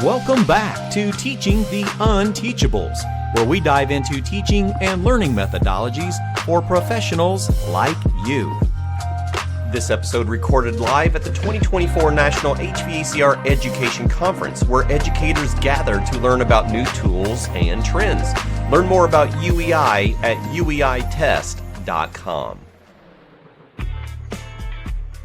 Welcome back to Teaching the Unteachables, where we dive into teaching and learning methodologies for professionals like you. This episode recorded live at the 2024 National HVACR Education Conference, where educators gather to learn about new tools and trends. Learn more about UEI at ueitest.com.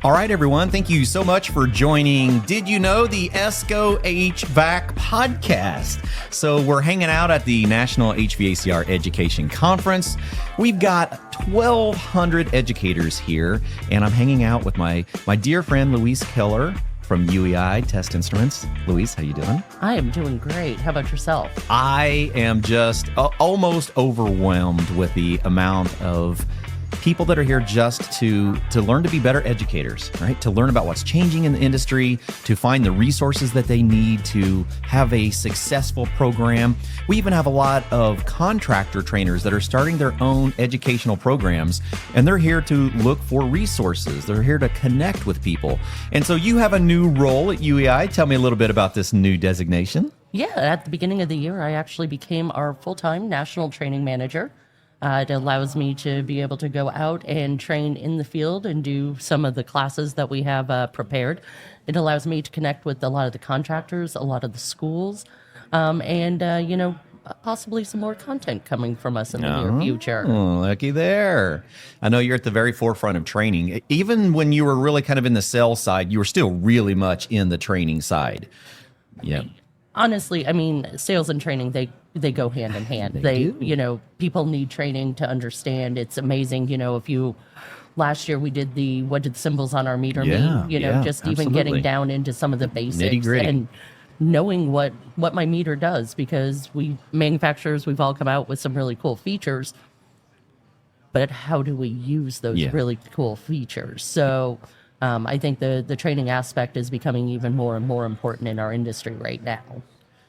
All right, everyone. Thank you so much for joining Did You Know, the ESCO HVAC podcast. So we're hanging out at the National HVACR Education Conference. We've got 1,200 educators here, and I'm hanging out with my dear friend Louise Kellar from UEI Test Instruments. Louise, how you doing? I am doing great. How about yourself? I am just almost overwhelmed with the amount of people that are here just to learn to be better educators, right? To learn about what's changing in the industry, to find the resources that they need to have a successful program. We even have a lot of contractor trainers that are starting their own educational programs, and they're here to look for resources. They're here to connect with people. And so you have a new role at UEI. Tell me a little bit about this new designation. Yeah, at the beginning of the year, I actually became our full-time national training manager. It allows me to be able to go out and train in the field and do some of the classes that we have prepared. It allows me to connect with a lot of the contractors, a lot of the schools, and possibly some more content coming from us in the near future. Lucky there. I know you're at the very forefront of training. Even when you were really kind of in the sales side, you were still really much in the training side. Yeah. Honestly, I mean, sales and training, they go hand in hand. They do. People need training to understand. It's amazing. Last year we did what did the symbols on our meter mean? Just absolutely. Even getting down into some of the basics Nitty-gritty. and knowing what my meter does, because manufacturers, we've all come out with some really cool features, but how do we use those really cool features? So I think the training aspect is becoming even more and more important in our industry right now.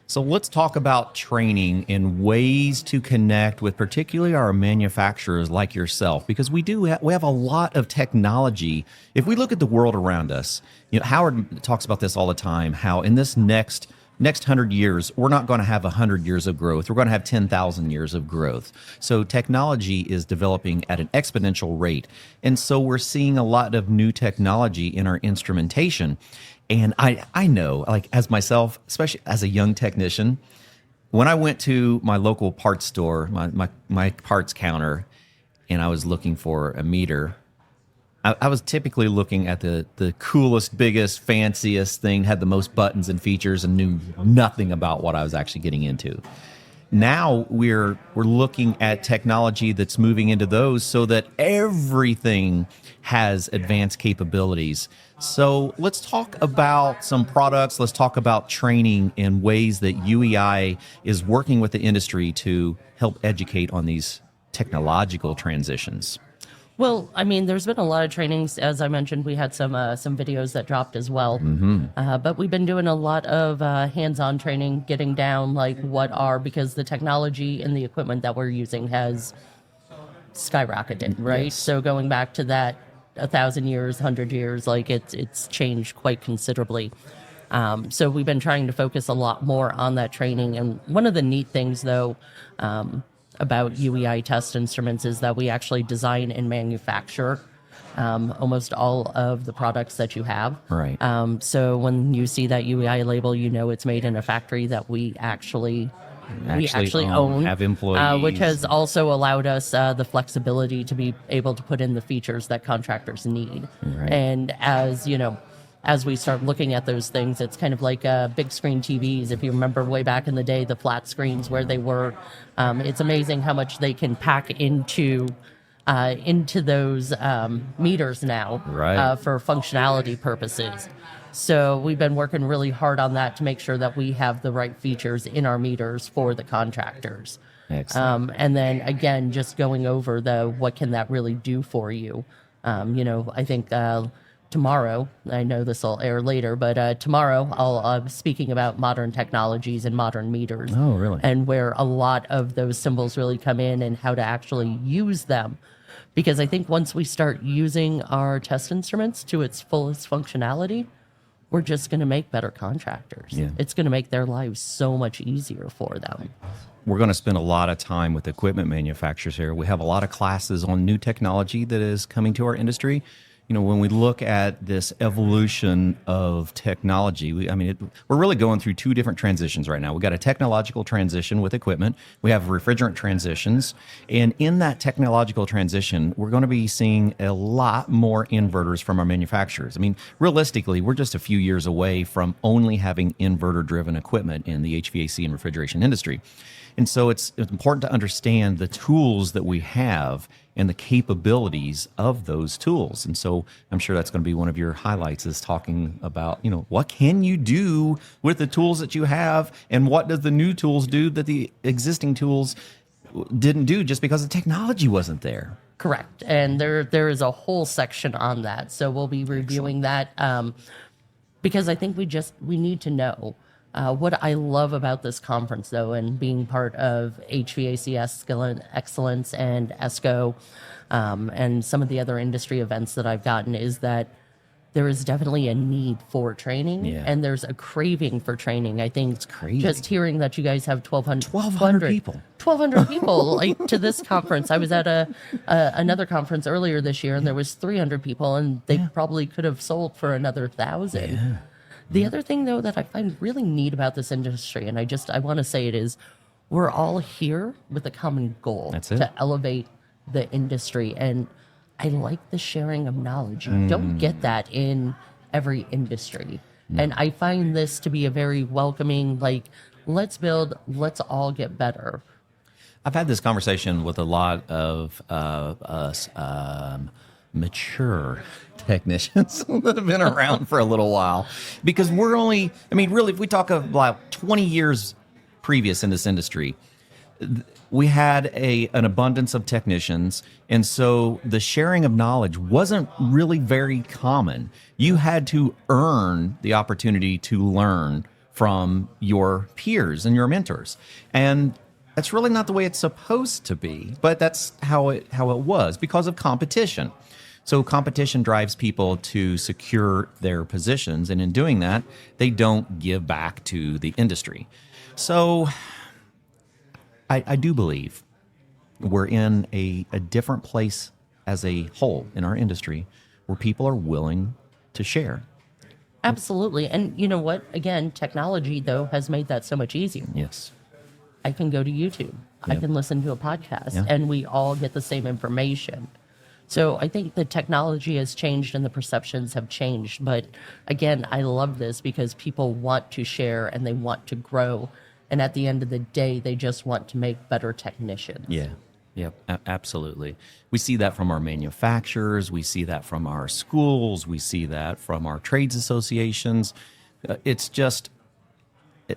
So let's talk about training and ways to connect with particularly our manufacturers like yourself, because we have a lot of technology. If we look at the world around us, Howard talks about this all the time, how in this next 100 years, we're not going to have 100 years of growth. We're going to have 10,000 years of growth. So technology is developing at an exponential rate. And so we're seeing a lot of new technology in our instrumentation. And I know, like as myself, especially as a young technician, when I went to my local parts store, my parts counter, and I was looking for a meter, I was typically looking at the coolest, biggest, fanciest thing, had the most buttons and features, and knew nothing about what I was actually getting into. Now we're looking at technology that's moving into those so that everything has advanced capabilities. So let's talk about some products. Let's talk about training and ways that UEI is working with the industry to help educate on these technological transitions. Well, I mean, there's been a lot of trainings. As I mentioned, we had some videos that dropped as well. But we've been doing a lot of hands-on training, getting down because the technology and the equipment that we're using has skyrocketed, right? Yes. So going back to that 1,000 years, 100 years, it's changed quite considerably. So we've been trying to focus a lot more on that training. And one of the neat things, though, about UEI Test Instruments is that we actually design and manufacture almost all of the products that you have. Right. So when you see that UEI label, it's made in a factory that we actually own, have employees, which has also allowed us the flexibility to be able to put in the features that contractors need. Right. And as we start looking at those things, it's kind of like big screen TVs. If you remember way back in the day, the flat screens where they were, it's amazing how much they can pack into those meters now, right, for functionality purposes. So we've been working really hard on that to make sure that we have the right features in our meters for the contractors. Excellent. And then again, just going over what can that really do for you. I think tomorrow, I know this will air later, but tomorrow I'll be speaking about modern technologies and modern meters. Oh, really? And where a lot of those symbols really come in and how to actually use them. Because I think once we start using our test instruments to its fullest functionality, we're just going to make better contractors. Yeah. It's going to make their lives so much easier for them. We're going to spend a lot of time with equipment manufacturers here. We have a lot of classes on new technology that is coming to our industry. You know, when we look at this evolution of technology, we're really going through two different transitions right now. We've got a technological transition with equipment. We have refrigerant transitions. And in that technological transition, we're going to be seeing a lot more inverters from our manufacturers. I mean, realistically, we're just a few years away from only having inverter-driven equipment in the HVAC and refrigeration industry. And so it's important to understand the tools that we have and the capabilities of those tools. And so I'm sure that's going to be one of your highlights, is talking about, you know, what can you do with the tools that you have, and what does the new tools do that the existing tools didn't do just because the technology wasn't there. Correct. And there is a whole section on that. So we'll be reviewing that because I think we need to know. What I love about this conference, though, and being part of HVAC Excellence and ESCO and some of the other industry events that I've gotten, is that there is definitely a need for training, and there's a craving for training. I think it's crazy. Just hearing that you guys have 1,200 people. 1,200 people like to this conference. I was at another conference earlier this year, and there was 300 people, and they probably could have sold for another 1,000. Yeah. The other thing, though, that I find really neat about this industry, and I want to say it, is we're all here with a common goal. That's it. To elevate the industry. And I like the sharing of knowledge. You don't get that in every industry. And I find this to be a very welcoming, like, let's build, let's all get better. I've had this conversation with a lot of us mature technicians that have been around for a little while, because we're only, really, if we talk about 20 years previous in this industry, we had an abundance of technicians, and so the sharing of knowledge wasn't really very common. You had to earn the opportunity to learn from your peers and your mentors, and that's really not the way it's supposed to be, but that's how it was, because of competition. So competition drives people to secure their positions, and in doing that, they don't give back to the industry. So I do believe we're in a different place as a whole in our industry, where people are willing to share. Absolutely. And you know what? Again, technology, though, has made that so much easier. Yes. I can go to YouTube. I can listen to a podcast, and we all get the same information. So I think the technology has changed and the perceptions have changed. But again, I love this because people want to share and they want to grow. And at the end of the day, they just want to make better technicians. Yeah, absolutely. We see that from our manufacturers. We see that from our schools. We see that from our trades associations. It's just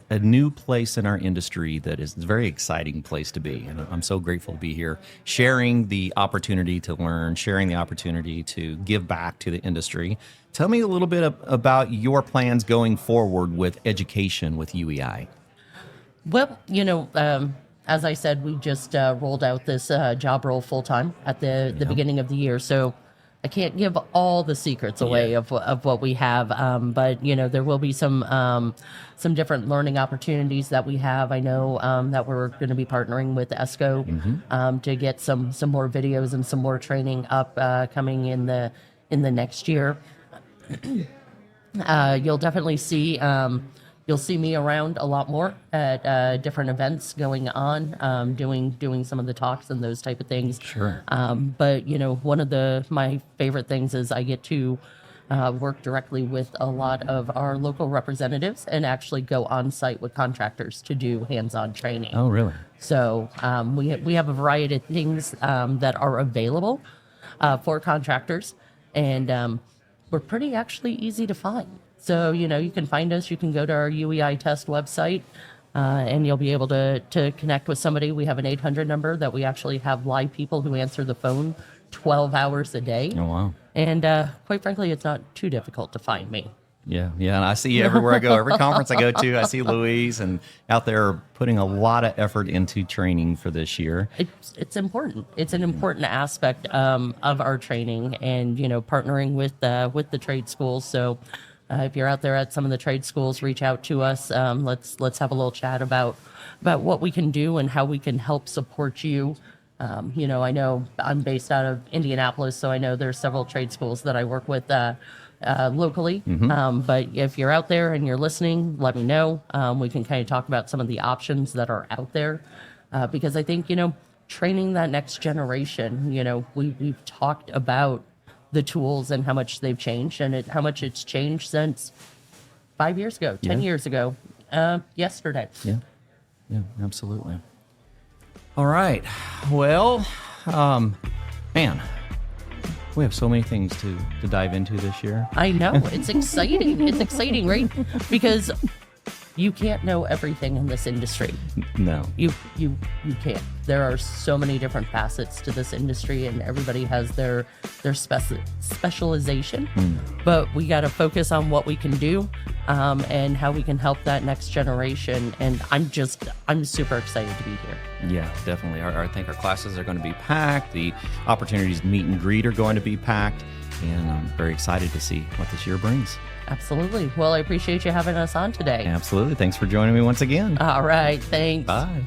a new place in our industry that is a very exciting place to be. And I'm so grateful to be here, sharing the opportunity to learn, sharing the opportunity to give back to the industry. Tell me a little bit about your plans going forward with education with UEI. Well, as I said, we just rolled out this job role full-time at the beginning of the year. So I can't give all the secrets away of what we have, but there will be some different learning opportunities that we have. I know that we're going to be partnering with ESCO to get some more videos and some more training up coming in the next year. You'll definitely see. You'll see me around a lot more at different events going on, doing some of the talks and those type of things. Sure. But one of my favorite things is I get to work directly with a lot of our local representatives and actually go on site with contractors to do hands-on training. Oh, really? So we have a variety of things that are available for contractors, and we're pretty actually easy to find. So, you can find us. You can go to our UEI Test website, and you'll be able to connect with somebody. We have an 800 number that we actually have live people who answer the phone 12 hours a day. Oh, wow. And quite frankly, it's not too difficult to find me. Yeah. And I see you everywhere I go. Every conference I go to, I see Louise, and out there putting a lot of effort into training for this year. It's important. It's an important aspect of our training, and partnering with the trade schools. So If you're out there at some of the trade schools, reach out to us. Let's have a little chat about what we can do and how we can help support you. I know I'm based out of Indianapolis, so I know there's several trade schools that I work with locally. But if you're out there and you're listening, let me know. We can kind of talk about some of the options that are out there, because I think, training that next generation, we've talked about the tools and how much they've changed and how much it's changed since 5 years ago, 10 years ago, yesterday. Yeah, absolutely. All right. Well, man, we have so many things to dive into this year. I know. It's exciting. It's exciting, right? Because you can't know everything in this industry. No. You can't. There are so many different facets to this industry, and everybody has their specialization. But we got to focus on what we can do, and how we can help that next generation. And I'm super excited to be here. Yeah, definitely. I think our classes are going to be packed. The opportunities to meet and greet are going to be packed. And I'm very excited to see what this year brings. Absolutely. Well, I appreciate you having us on today. Absolutely. Thanks for joining me once again. All right. Thanks. Bye.